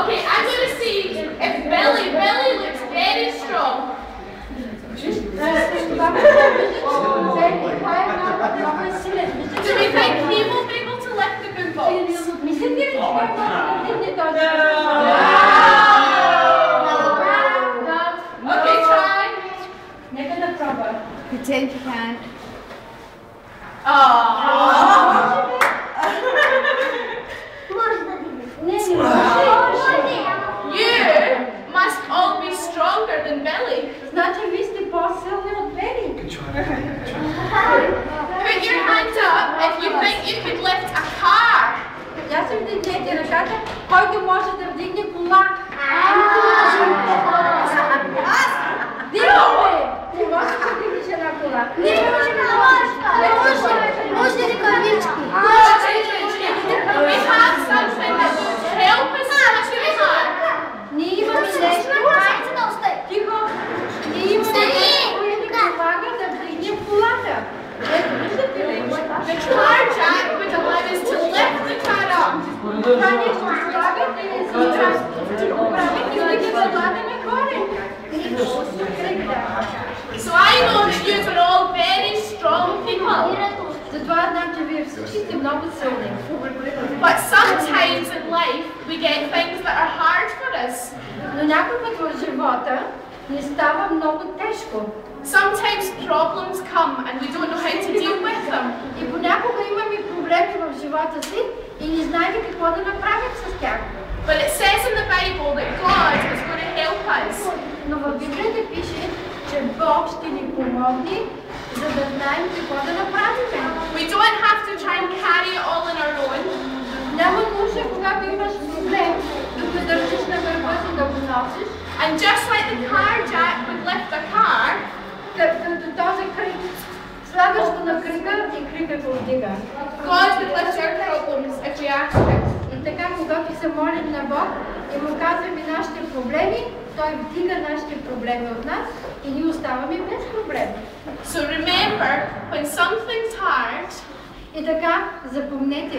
Okay, I'm going to see if Billy looks very strong. Do we think he will be able to lift the boombox? No. Okay, try. Pretend you can't. You must all be stronger than Billy. Значи ви сте по-силни от Бели. Put your hands up if you think you could lift a car. Я си вдигнете ръката, който може да вдигне кола. Дигайте! Не може да вдигнеш една кола. Не може да може да ръкавички. We have something that would help us to the car. Ние имаме нещо. Тихо! Ние имаме нещо, което ни помага да вдигнем колата. Ето, виждате ли? The car jack would allow us to lift the car up. Това нещо слагат и не се оправят и вдигнем колата нагоре. So I know that you are all very strong people. Затова знам, че вие всички сте много силни. But sometimes in life we get things that are hard for us. Но някой път в живота ни става много тежко. Sometimes problems come and we don't know how to deal with them. И понякога имаме проблеми в живота си и не знаем какво да направим с тях. But it says in the Bible that God is going to help us. Но в Библията пише, че Бог ще ни помогне, за да знаем какво да направим. We don't have to try and carry it all on our own. Няма нужда, когато имаш проблем, да го държиш на гърба си, да го носиш. And just like the car jack would lift the car, Като този крик, слагаш го на крика и крика го вдига. God would lift our problems if we ask Him. И така, когато се молим на Бог и му казваме нашите проблеми, Той вдига нашите проблеми от нас и ние оставаме без проблеми. So remember, when something's hard, И така, запомнете,